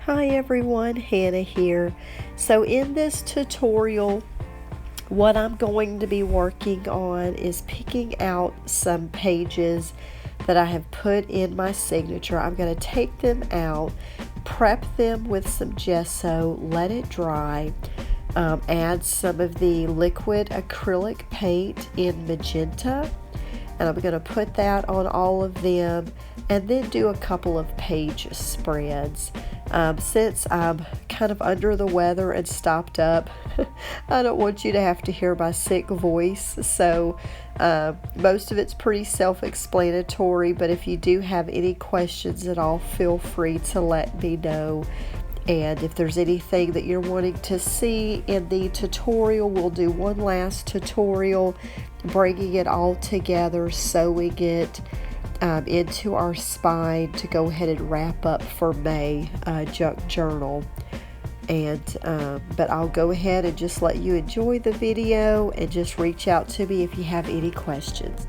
Hi everyone, Hannah here. So in this tutorial, what I'm going to be working on is picking out some pages that I have put in my signature. I'm going to take them out, prep them with some gesso, let it dry, add some of the liquid acrylic paint in magenta, and I'm going to put that on all of them and then do a couple of page spreads. Since I'm kind of under the weather and stopped up, I don't want you to have to hear my sick voice, so most of it's pretty self-explanatory, but if you do have any questions at all, feel free to let me know. And if there's anything that you're wanting to see in the tutorial, we'll do one last tutorial, bringing it all together, sewing it into our spine to go ahead and wrap up for May junk journal. And but I'll go ahead and just let you enjoy the video and just reach out to me if you have any questions.